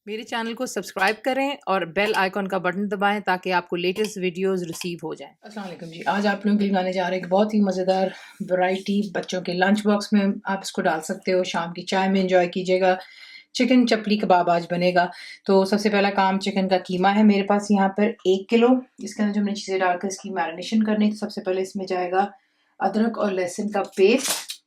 मेरे चैनल को सब्सक्राइब करें और बेल आइकॉन का बटन दबाएं ताकि आपको लेटेस्ट वीडियोस रिसीव हो जाएं। अस्सलाम वालेकुम जी। आज आप लोगों के लिए बनाने जा रहे हैं एक बहुत ही मज़ेदार वैरायटी। बच्चों के लंच बॉक्स में आप इसको डाल सकते हो, शाम की चाय में एंजॉय कीजिएगा। चिकन चपली कबाब आज बनेगा। तो सबसे पहला काम, चिकन का कीमा है मेरे पास यहाँ पर 1 किलो। इसके अंदर जो हमने चीज़ें डालकर इसकी मैरिनेशन करनी, तो सबसे पहले इसमें जाएगा अदरक और लहसुन का पेस्ट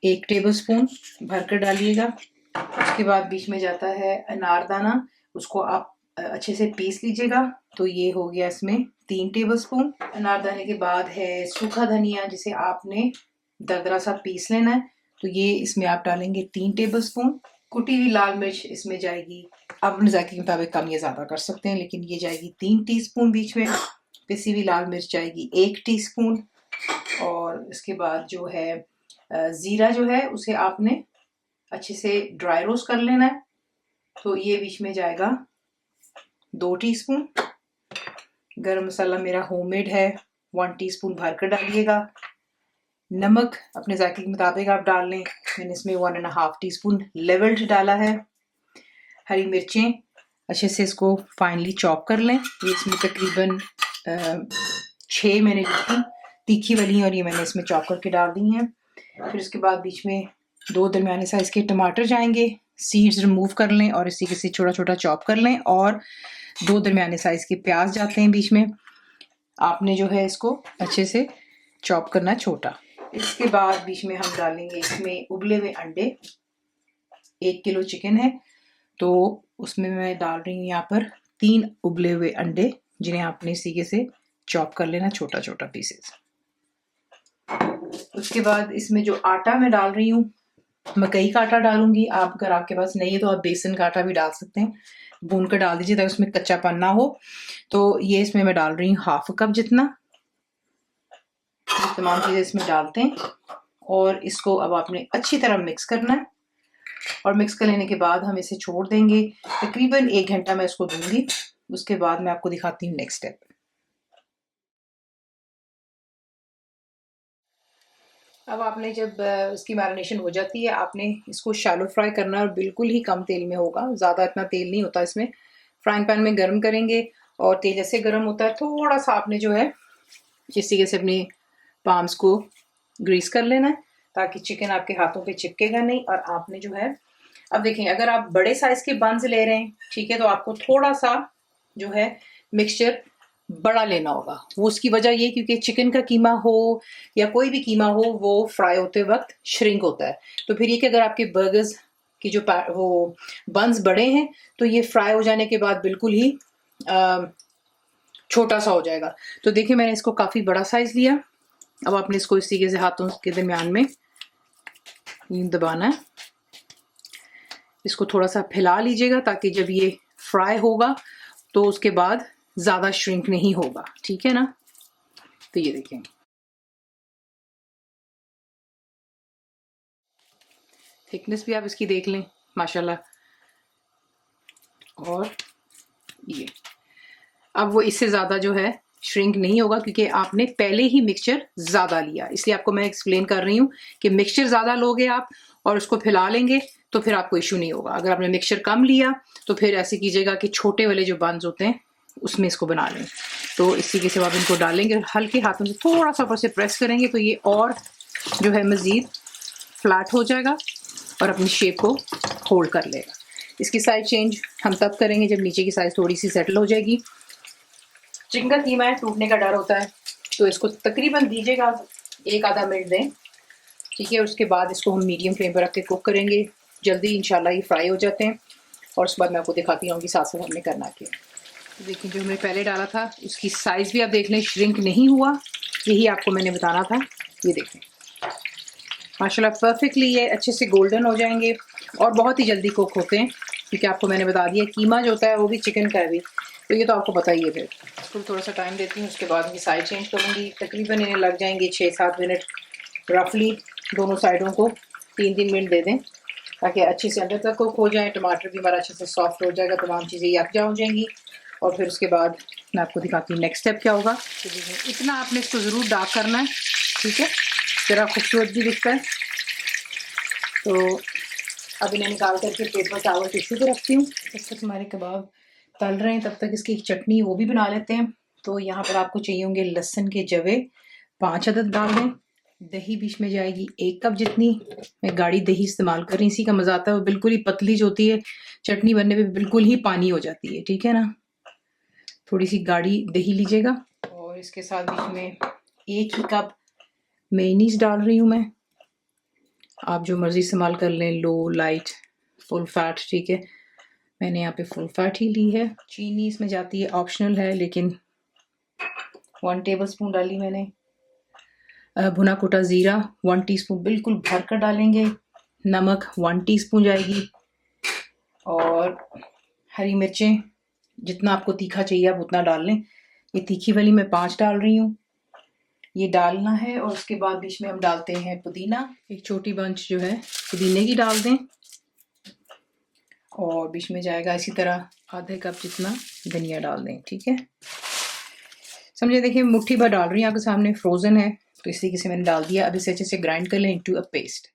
1 टेबल स्पून भरकर डालिएगा। उसके बाद बीच में जाता है अनारदाना, उसको आप अच्छे से पीस लीजिएगा। तो ये हो गया इसमें 3 टेबल स्पून। अनारदाने के बाद है सूखा धनिया, जिसे आपने दरदरा सा पीस लेना है। तो ये इसमें आप डालेंगे 3 टेबल स्पून। कुटी हुई लाल मिर्च इसमें जाएगी, आप अपने जायके के मुताबिक कम या ज़्यादा कर सकते हैं, लेकिन ये जाएगी 3 टीस्पून। बीच में पिसी हुई लाल मिर्च जाएगी 1 टीस्पून। और इसके बाद जो है ज़ीरा जो है उसे आपने अच्छे से ड्राई रोस्ट कर लेना है। तो ये बीच में जाएगा 2 टीस्पून। गरम मसाला मेरा होममेड है, 1 टीस्पून भर कर डालिएगा। नमक अपने जायके के मुताबिक आप डाल लें। मैंने इसमें 1.5 टीस्पून लेवल्ड डाला है। हरी मिर्चें अच्छे से इसको फाइनली चॉप कर लें। ये इसमें तकरीबन 6 मैंने ली थी तीखी वाली, और ये मैंने इसमें चॉप करके डाल दी हैं। फिर उसके बाद बीच में 2 दरमियाने साइज़ के टमाटर जाएंगे, सीड्स रिमूव कर लें और इसी के से छोटा छोटा चॉप कर लें। और 2 दरमियाने साइज़ के प्याज जाते हैं बीच में, आपने जो है इसको अच्छे से चॉप करना छोटा। इसके बाद बीच में हम डालेंगे इसमें उबले हुए अंडे। 1 किलो चिकन है तो उसमें मैं डाल रही हूँ यहाँ पर 3 उबले हुए अंडे, जिन्हें आपने इसी से चॉप कर लेना छोटा छोटा पीसेस। उसके बाद इसमें जो आटा मैं डाल रही हूँ, मकई का आटा डालूंगी। आप अगर आपके पास नहीं है तो आप बेसन का आटा भी डाल सकते हैं, भून कर डाल दीजिए ताकि उसमें कच्चापन ना हो। तो ये इसमें मैं डाल रही हूँ 1/2 कप जितना। ये तमाम चीज़ें इसमें डालते हैं और इसको अब आपने अच्छी तरह मिक्स करना है। और मिक्स कर लेने के बाद हम इसे छोड़ देंगे, तकरीबन 1 घंटा मैं इसको दूंगी। उसके बाद मैं आपको दिखाती हूँ नेक्स्ट स्टेप। अब आपने जब इसकी मैरिनेशन हो जाती है, आपने इसको शैलो फ्राई करना है और बिल्कुल ही कम तेल में होगा, ज़्यादा इतना तेल नहीं होता इसमें। फ्राइंग पैन में गर्म करेंगे और तेल जैसे गर्म होता है थोड़ा सा आपने जो है इस तरीके से अपनी पाम्स को ग्रीस कर लेना है ताकि चिकन आपके हाथों पे चिपकेगा नहीं। और आपने जो है, अब देखें, अगर आप बड़े साइज के बंस ले रहे हैं, ठीक है, तो आपको थोड़ा सा जो है मिक्सचर बड़ा लेना होगा। वो उसकी वजह ये क्योंकि चिकन का कीमा हो या कोई भी कीमा हो, वो फ्राई होते वक्त श्रिंक होता है। तो फिर ये कि अगर आपके बर्गर्स की जो वो बंस बड़े हैं तो ये फ्राई हो जाने के बाद बिल्कुल ही छोटा सा हो जाएगा। तो देखिए मैंने इसको काफ़ी बड़ा साइज लिया। अब आपने इसको इस तरीके से हाथों के दरमियान में दबाना है। इसको थोड़ा सा फैला लीजिएगा ताकि जब ये फ्राई होगा तो उसके बाद ज़्यादा श्रिंक नहीं होगा, ठीक है ना। तो ये देखें, थिकनेस भी आप इसकी देख लें माशाल्लाह। और ये अब वो इससे ज़्यादा जो है श्रिंक नहीं होगा क्योंकि आपने पहले ही मिक्सचर ज़्यादा लिया। इसलिए आपको मैं एक्सप्लेन कर रही हूँ कि मिक्सचर ज़्यादा लोगे आप और उसको फैला लेंगे तो फिर आपको इशू नहीं होगा। अगर आपने मिक्सचर कम लिया तो फिर ऐसे कीजिएगा कि छोटे वाले जो बंस होते हैं उसमें इसको बना लें। तो इस तरीके से आप इनको डालेंगे और हल्के हाथों से थोड़ा सा ऊपर से प्रेस करेंगे तो ये और जो है मज़ीद फ्लैट हो जाएगा और अपनी शेप को होल्ड कर लेगा। इसकी साइज चेंज हम तब करेंगे जब नीचे की साइज थोड़ी सी सेटल हो जाएगी। चिकन का कीमा है, टूटने का डर होता है, तो इसको तकरीबन दीजिएगा 1 आधा मिनट दें, ठीक है। उसके बाद इसको हम मीडियम फ्लेम पर रख के कुक करेंगे। जल्दी इंशाल्लाह ये फ्राई हो जाते हैं और उसके बाद मैं आपको दिखाती हूँ कि साथ साथ हमने करना क्या। देखिए जो हमने पहले डाला था उसकी साइज़ भी आप देख लें, श्रिंक नहीं हुआ, यही आपको मैंने बताना था। ये देखें माशाल्लाह परफेक्टली ये अच्छे से गोल्डन हो जाएंगे और बहुत ही जल्दी कुक होते हैं क्योंकि आपको मैंने बता दिया कीमा जो होता है वो भी चिकन का है भी, तो ये तो आपको पता ही है। फिर इसको थोड़ा सा टाइम देती हूँ, उसके बाद इनकी साइड चेंज करूँगी। तकरीबन इन्हें लग जाएंगे 6-7 मिनट रफली। दोनों साइडों को 3-3 मिनट दे दें ताकि अच्छे से अंदर तक कुक हो जाए। टमाटर भी हमारा अच्छे से सॉफ्ट हो जाएगा, तमाम चीज़ें यकजा हो जाएंगी। और फिर उसके बाद मैं आपको दिखाती हूँ नेक्स्ट स्टेप क्या होगा। तो इतना आपने इसको ज़रूर डार्क करना है, ठीक है, ज़रा खूबसूरत भी दिखता है। तो अब इन्हें निकाल करके पेपर टॉवल टिश्यू पे रखती हूँ। जब तक हमारे कबाब तल रहे हैं तब तक इसकी एक चटनी वो भी बना लेते हैं। तो यहाँ पर आपको चाहिए होंगे लहसुन के जवे 5 अदद डाल दें। दही बीच में जाएगी 1 कप जितनी। मैं गाढ़ी दही इस्तेमाल कर रही हूँ, इसी का मज़ा आता है। वो बिल्कुल ही पतली जो होती है चटनी बनने पे बिल्कुल ही पानी हो जाती है, ठीक है ना। थोड़ी सी गाढ़ी दही लीजिएगा और इसके साथ बीच में 1 ही कप मेयोनीज डाल रही हूँ मैं। आप जो मर्ज़ी इस्तेमाल कर लें, लो, लाइट, फुल फैट, ठीक है। मैंने यहाँ पे फुल फैट ही ली है। चीनी इसमें जाती है, ऑप्शनल है, लेकिन 1 टेबलस्पून डाली मैंने। भुना कुटा ज़ीरा 1 टीस्पून बिल्कुल भर कर डालेंगे। नमक 1 टीस्पून जाएगी। और हरी मिर्चें जितना आपको तीखा चाहिए आप उतना डाल लें। ये तीखी वाली मैं 5 डाल रही हूँ, ये डालना है। और उसके बाद बीच में हम डालते हैं पुदीना, एक छोटी बंच जो है पुदीने की डाल दें। और बीच में जाएगा इसी तरह आधे कप जितना धनिया डाल दें, ठीक है। समझे, देखिए मुट्ठी भर डाल रही हूँ आपके सामने, फ्रोज़न है तो इस तरीके से मैंने डाल दिया। अब इसे अच्छे से ग्राइंड कर लें इनटू अ पेस्ट।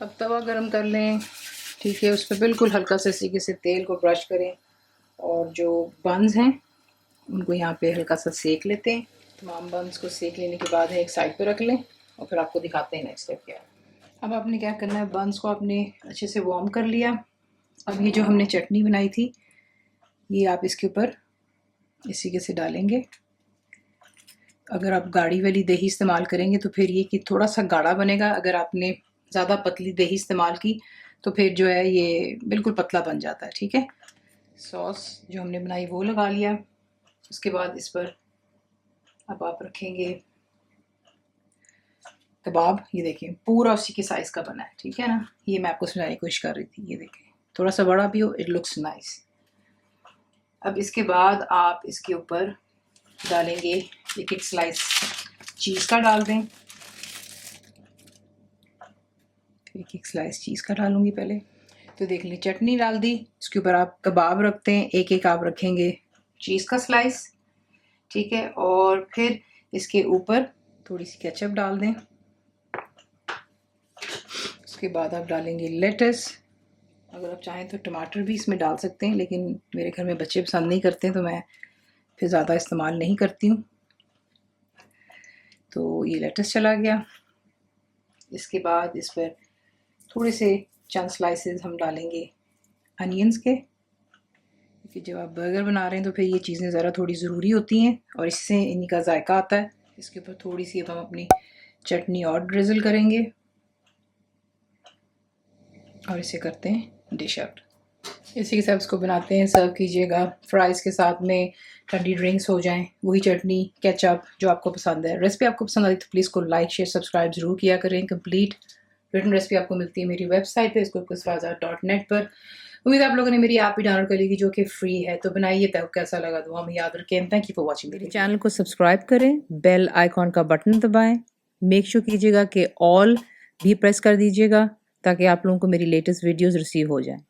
अब तवा गरम कर लें, ठीक है। उस पर बिल्कुल हल्का से इस तरीके से तेल को ब्रश करें और जो बंस हैं उनको यहाँ पे हल्का सा सेक लेते हैं। तमाम बंस को सेक लेने के बाद एक साइड पे रख लें और फिर आपको दिखाते हैं नेक्स्ट स्टेप क्या है। अब आपने क्या करना है, बंस को आपने अच्छे से वार्म कर लिया। अब ये जो हमने चटनी बनाई थी ये आप इसके ऊपर इस तरीके से डालेंगे। अगर आप गाढ़ी वाली दही इस्तेमाल करेंगे तो फिर ये कि थोड़ा सा गाढ़ा बनेगा। अगर आपने ज़्यादा पतली दही इस्तेमाल की तो फिर जो है ये बिल्कुल पतला बन जाता है, ठीक है। सॉस जो हमने बनाई वो लगा लिया। उसके बाद इस पर अब आप रखेंगे कबाब। ये देखें पूरा उसी के साइज़ का बना है, ठीक है ना। ये मैं आपको समझाने की कोशिश कर रही थी। ये देखें थोड़ा सा बड़ा भी हो, इट लुक्स नाइस। अब इसके बाद आप इसके ऊपर डालेंगे एक स्लाइस चीज़ का डाल दें। एक स्लाइस चीज़ का डालूंगी पहले। तो देख लें चटनी डाल दी, इसके ऊपर आप कबाब रखते हैं, एक एक आप रखेंगे चीज़ का स्लाइस, ठीक है। और फिर इसके ऊपर थोड़ी सी केचप डाल दें। उसके बाद आप डालेंगे लेटस। अगर आप चाहें तो टमाटर भी इसमें डाल सकते हैं, लेकिन मेरे घर में बच्चे पसंद नहीं करते हैं तो मैं फिर ज़्यादा इस्तेमाल नहीं करती हूँ। तो ये लेटस चला गया। इसके बाद इस पर थोड़े से चंद स्लाइसेस हम डालेंगे अनियंस के, क्योंकि जब आप बर्गर बना रहे हैं तो फिर ये चीज़ें ज़रा थोड़ी ज़रूरी होती हैं और इससे इन्हीं का जायका आता है। इसके ऊपर थोड़ी सी अब हम अपनी चटनी और ड्रिज़ल करेंगे और इसे करते हैं डिश आउट। इसी के साथ इसको बनाते हैं, सर्व कीजिएगा फ्राइज़ के साथ में। ठंडी ड्रिंक्स हो जाएं, वही चटनी, केचप जो आपको पसंद है। रेसिपी आपको पसंद आई तो प्लीज़ को लाइक, शेयर, सब्सक्राइब ज़रूर किया करें। कंप्लीट रिटन रेसिपी आपको मिलती है मेरी वेबसाइट पे iscookisfaza.net पर। उम्मीद आप लोगों ने मेरी ऐप भी डाउनलोड कर ली कि जो कि फ्री है। तो बनाइए, तो कैसा लगा दुआ में याद रखें। Thank you for watching. मेरे चैनल को सब्सक्राइब करें, बेल आइकॉन का बटन दबाएं। मेक श्योर कीजिएगा कि ऑल भी प्रेस कर दीजिएगा ताकि आप लोगों को मेरी लेटेस्ट वीडियोस रिसीव हो जाएं।